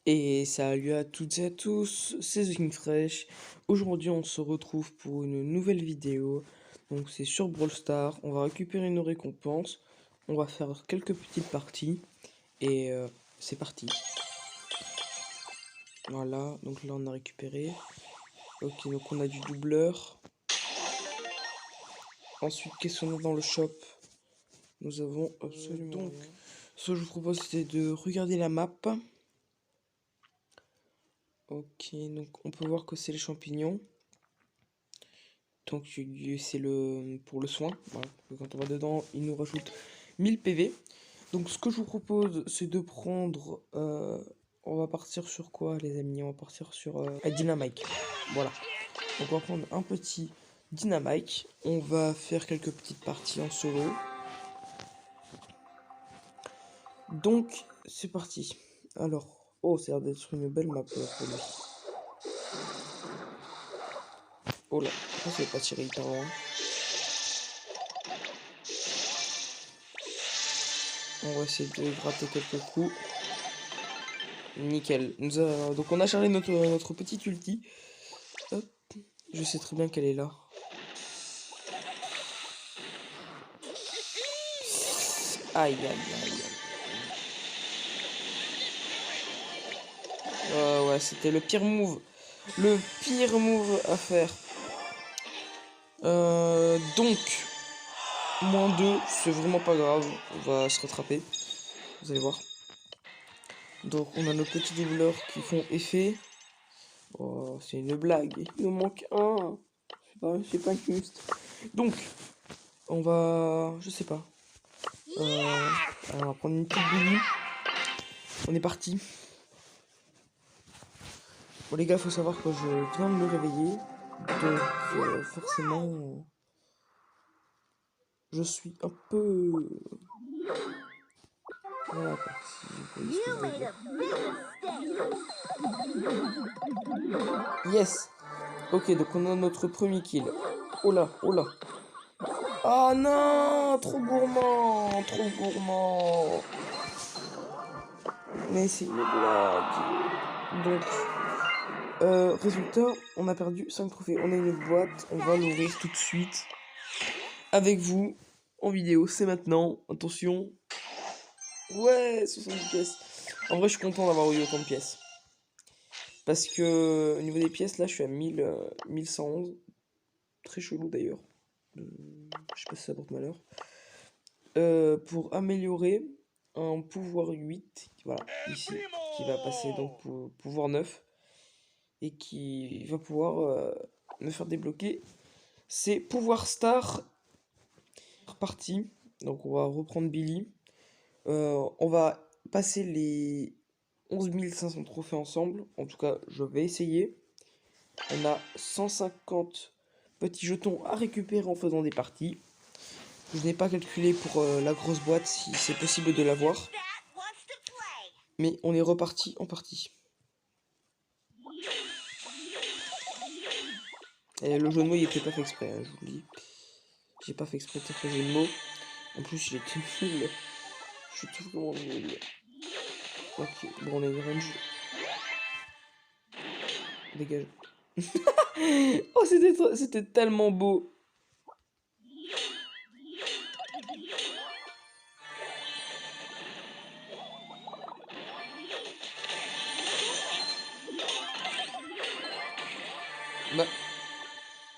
Et salut à toutes et à tous, c'est The King Fresh. Aujourd'hui, on se retrouve pour une nouvelle vidéo. Donc, c'est sur Brawl Stars. On va récupérer nos récompenses. On va faire quelques petites parties. Et c'est parti. Voilà, donc là, on a récupéré. Ok, donc on a du doubleur. Ensuite, qu'est-ce qu'on a dans le shop? Nous avons absolument donc, rien. Ce que je vous propose, c'est de regarder la map. Ok, donc on peut voir que c'est les champignons. Donc c'est le pour le soin. Voilà. Quand on va dedans, il nous rajoute 1000 PV. Donc ce que je vous propose, c'est de prendre... on va partir sur quoi, les amis? On va partir sur Dynamite. Voilà. Donc on va prendre un petit Dynamite. On va faire quelques petites parties en solo. Donc c'est parti. Alors, oh, ça a l'air d'être une belle map pour lui. Oh là, je pense qu'il va pas tirer hyper loin. On va essayer de gratter quelques coups. Nickel. Donc on a chargé notre petite ulti. Hop. Je sais très bien qu'elle est là. Aïe aïe aïe aïe. Ouais, c'était le pire move. Le pire move à faire. Donc, -2, c'est vraiment pas grave. On va se rattraper. Vous allez voir. Donc on a nos petits doubleurs qui font effet. Oh, c'est une blague. Il nous manque un. C'est pas juste. Donc, on va... Je sais pas. Alors, on va prendre une petite Billy. On est parti. Bon les gars, faut savoir que je viens de me réveiller. Donc forcément, je suis un peu... Voilà quoi. Si vous voyez ce que je veux dire. Yes. Ok, donc on a notre premier kill. Oh là, oh là. Oh non, trop gourmand, trop gourmand. Mais c'est une blague. Donc, résultat, on a perdu 5 trophées. On a une boîte, on va l'ouvrir tout de suite. Avec vous, en vidéo, c'est maintenant. Attention. Ouais, 70 pièces. En vrai, je suis content d'avoir eu autant de pièces. Parce que, au niveau des pièces, là, je suis à 1111. Très chelou d'ailleurs. Je sais pas si ça porte malheur. Pour améliorer un pouvoir 8, voilà, ici, qui va passer donc pour pouvoir 9 et qui va pouvoir me faire débloquer ses pouvoirs star partie. Donc on va reprendre Billy. On va passer les 11 500 trophées ensemble. En tout cas, je vais essayer. On a 150 petits jetons à récupérer en faisant des parties. Je n'ai pas calculé pour la grosse boîte si c'est possible de l'avoir. Mais on est reparti en partie. Et le jeu de mots, il était pas fait exprès, hein, je vous le dis. J'ai pas fait exprès de faire ce jeu de mots. En plus, il était nul. Je suis tout vraiment nul. Ok, bon, on a une range. Dégage. Oh, c'était tellement beau. Bah,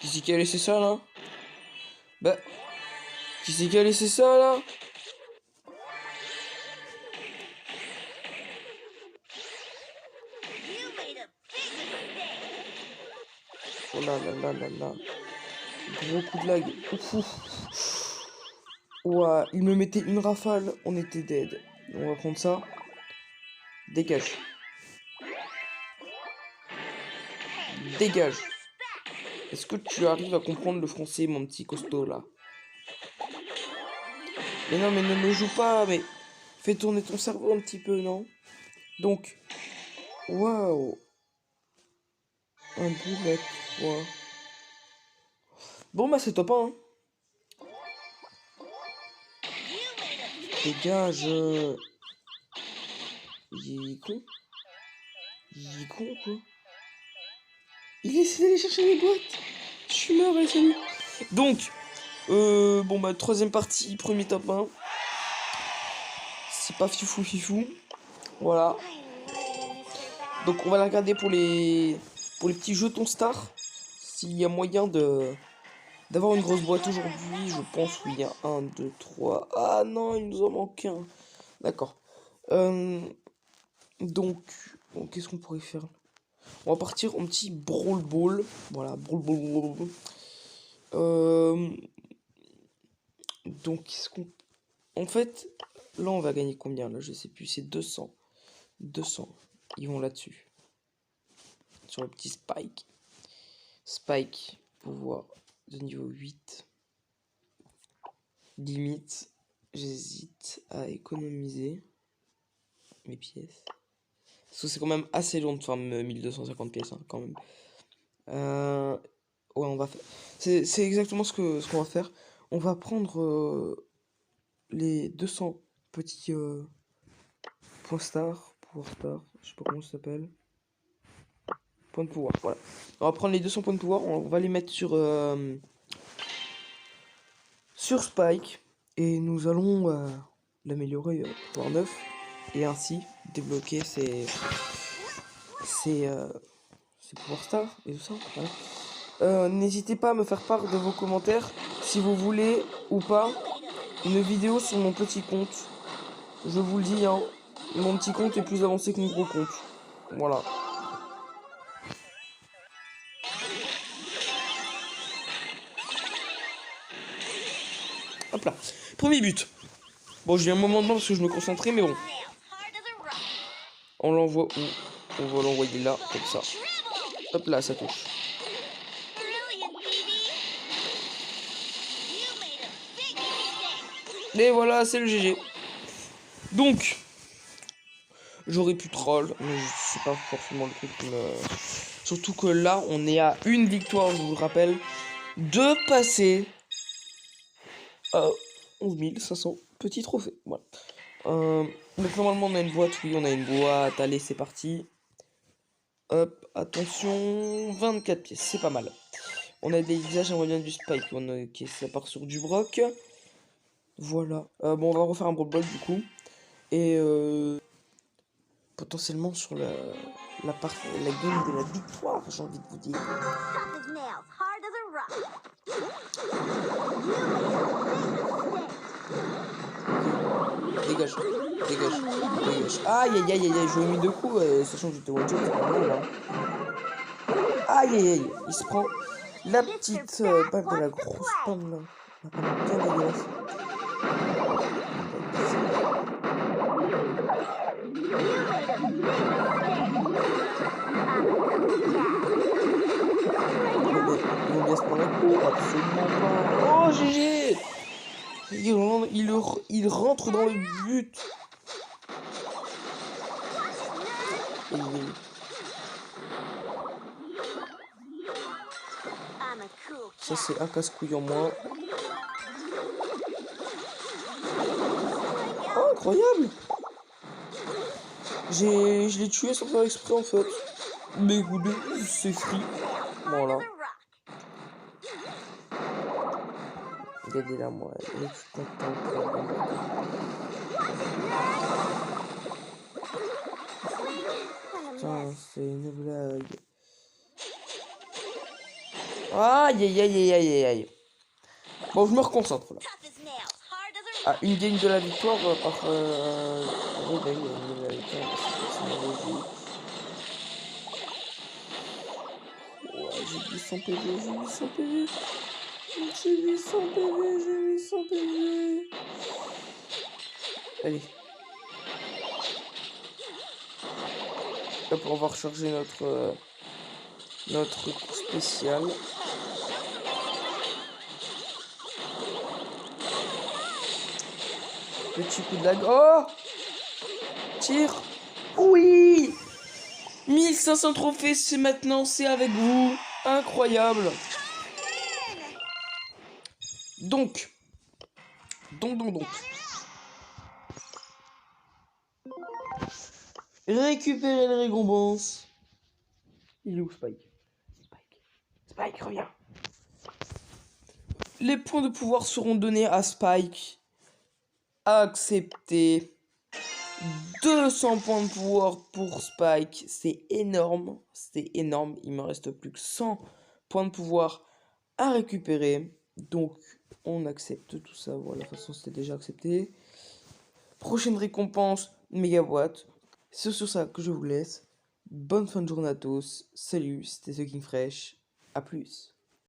qui c'est qui a laissé ça là? Bah, qui c'est qui a laissé ça là? Oh là là là là là. Gros coup de lag. Ouf, ouf. Ouah, il me mettait une rafale, on était dead. On va prendre ça. Dégage. Dégage. Est-ce que tu arrives à comprendre le français, mon petit costaud là? Mais non, mais ne me joue pas, mais fais tourner ton cerveau un petit peu, non? Donc, waouh. Un boulet 3. Bon, bah, c'est top 1. Hein. Dégage. Il est con. Il est con, quoi. Il essaie d'aller chercher les boîtes. Je suis mort, et salut. Donc, bon, bah, troisième partie, premier top 1. C'est pas fifou fifou. Voilà. Donc, on va la regarder pour les petits jetons stars. S'il y a moyen d'avoir une grosse boîte aujourd'hui, je pense, oui, il y a 1, 2, 3. Ah non, il nous en manque un. D'accord. Donc, bon, qu'est-ce qu'on pourrait faire? On va partir en petit Brawl Ball. Voilà, Brawl Ball. Donc, qu'est-ce qu'on... En fait, là, on va gagner combien? Là, je sais plus, c'est 200. 200. Ils vont là-dessus. Sur le petit Spike. Spike, pouvoir de niveau 8. Limite, j'hésite à économiser mes pièces. Parce que c'est quand même assez long de faire 1250 pièces, hein, quand même. Ouais, on va faire... C'est exactement ce qu'on va faire. On va prendre les 200 petits points star, pouvoir star, je sais pas comment ça s'appelle. Points de pouvoir, voilà. On va prendre les 200 points de pouvoir, on va les mettre sur Spike. Et nous allons l'améliorer pouvoir 9. Et ainsi débloquer ses pouvoirs stars et tout ça. Voilà. N'hésitez pas à me faire part de vos commentaires si vous voulez ou pas une vidéo sur mon petit compte. Je vous le dis, hein, mon petit compte est plus avancé que mon gros compte. Voilà. Hop là. Premier but. Bon, j'ai eu un moment de mort parce que je me concentrais, mais bon. On l'envoie où? On va l'envoyer là, comme ça. Hop là, ça touche. Et voilà, c'est le GG. Donc, j'aurais pu troll, mais c'est pas forcément le truc qui me... Surtout que là, on est à une victoire, je vous le rappelle, de passer à 11 500 petits trophées. Voilà. Donc normalement, on a une boîte. Oui, on a une boîte. Allez, c'est parti. Hop, attention. 24 pièces, c'est pas mal. On a des visages, j'aimerais bien du Spike. Ok, ça part sur du Brock. Voilà. Bon, on va refaire un Brawl Ball du coup. Et potentiellement sur la game de la victoire, j'ai envie de vous dire. Dégage, dégage, dégage. Aïe aïe aïe aïe, je lui ai mis 2 coups, sachant que j'étais one shot, c'est pas mal, hein. Aïe aïe aïe, il se prend la petite balle de la grosse panne là. La panne bien dégueulasse. Ils vont bien se prendre un coup, absolument pas. Oh GG. Il rentre dans le but. Ça c'est un casse-couille en moins. Oh, incroyable. Je l'ai tué sans faire exprès en fait. Mais écoutez, c'est free. Voilà. Regardez là, moi. Il est content. Putain, c'est une blague. Aïe aïe aïe aïe aïe aïe. Bon, je me reconcentre là. Ah, une game de la victoire par réveil. J'ai 800 PV, j'ai 800 PV. J'ai 800 PV, j'ai 800 PV. Allez. Hop, on va recharger notre coup spécial. Petit coup de lag. Oh! Tire! Oui! 1500 trophées, c'est maintenant, c'est avec vous. Incroyable. Donc. Récupérer les récompenses. Il est où Spike? Spike, reviens. Les points de pouvoir seront donnés à Spike. Accepté. 200 points de pouvoir pour Spike. C'est énorme. Il me reste plus que 100 points de pouvoir à récupérer. Donc, on accepte tout ça. Voilà, de toute façon, c'était déjà accepté. Prochaine récompense, mégaboîte. C'est sur ça que je vous laisse. Bonne fin de journée à tous. Salut, c'était The King Fresh. A plus.